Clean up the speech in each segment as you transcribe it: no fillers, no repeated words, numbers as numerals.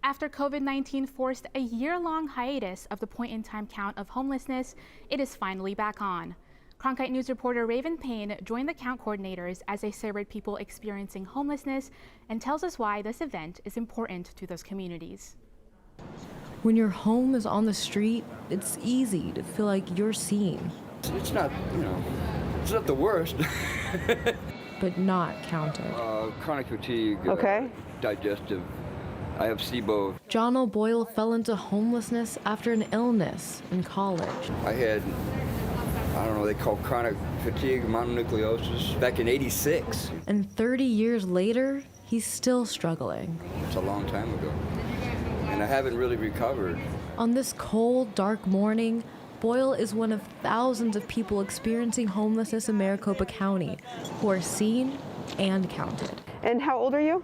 After COVID-19 forced a year-long hiatus of the point-in-time count of homelessness, it is finally back on. Cronkite News reporter Raven Payne joined the count coordinators as they surveyed people experiencing homelessness and tells us why this event is important to those communities. When your home is on the street, it's easy to feel like you're seen. It's not, it's not the worst. But not counted. Chronic fatigue, digestive. I have SIBO. John O'Boyle fell into homelessness after an illness in college. I had, they call chronic fatigue, mononucleosis back in '86. And 30 years later, he's still struggling. It's a long time ago. And I haven't really recovered. On this cold, dark morning, Boyle is one of thousands of people experiencing homelessness in Maricopa County who are seen and counted. And how old are you?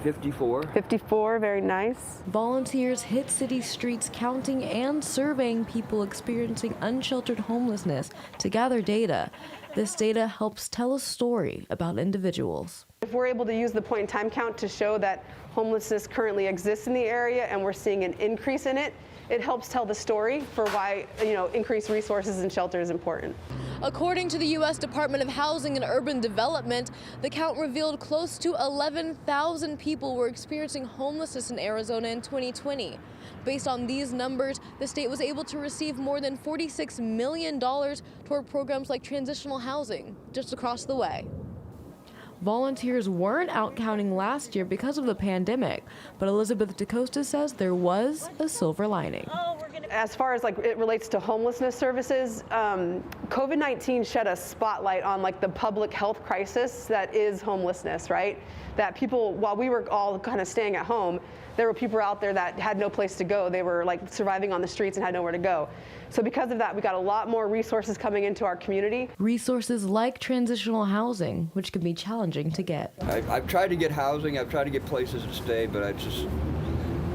54. 54, very nice. Volunteers hit city streets counting and surveying people experiencing unsheltered homelessness to gather data. This data helps tell a story about individuals. If we're able to use the point-in-time count to show that homelessness currently exists in the area and we're seeing an increase in it, it helps tell the story for why, increased resources and shelter is important. According to the U.S. Department of Housing and Urban Development, the count revealed close to 11,000 people were experiencing homelessness in Arizona in 2020. Based on these numbers, the state was able to receive more than $46 million toward programs like transitional housing just across the way. Volunteers weren't out counting last year because of the pandemic, but Elizabeth DeCosta says there was a silver lining. As far as it relates to homelessness services, COVID-19 shed a spotlight on the public health crisis that is homelessness, right? That people, while we were all kind of staying at home, there were people out there that had no place to go. They were surviving on the streets and had nowhere to go. So because of that, we got a lot more resources coming into our community. Resources like transitional housing, which can be challenging to get. I've tried to get housing, I've tried to get places to stay, but I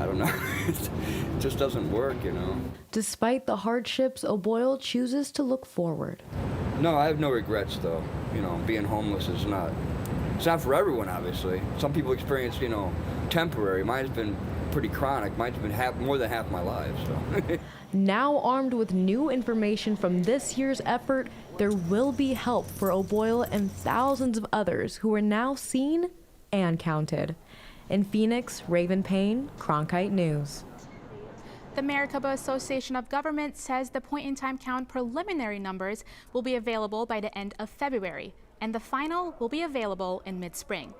don't know, it just doesn't work, Despite the hardships, O'Boyle chooses to look forward. No, I have no regrets though. Being homeless is it's not for everyone, obviously. Some people experience, temporary. Mine's been pretty chronic. Mine's been more than half my life, so. Now armed with new information from this year's effort, there will be help for O'Boyle and thousands of others who are now seen and counted. In Phoenix, Raven Payne, Cronkite News. The Maricopa Association of Governments says the point-in-time count preliminary numbers will be available by the end of February, and the final will be available in mid-spring.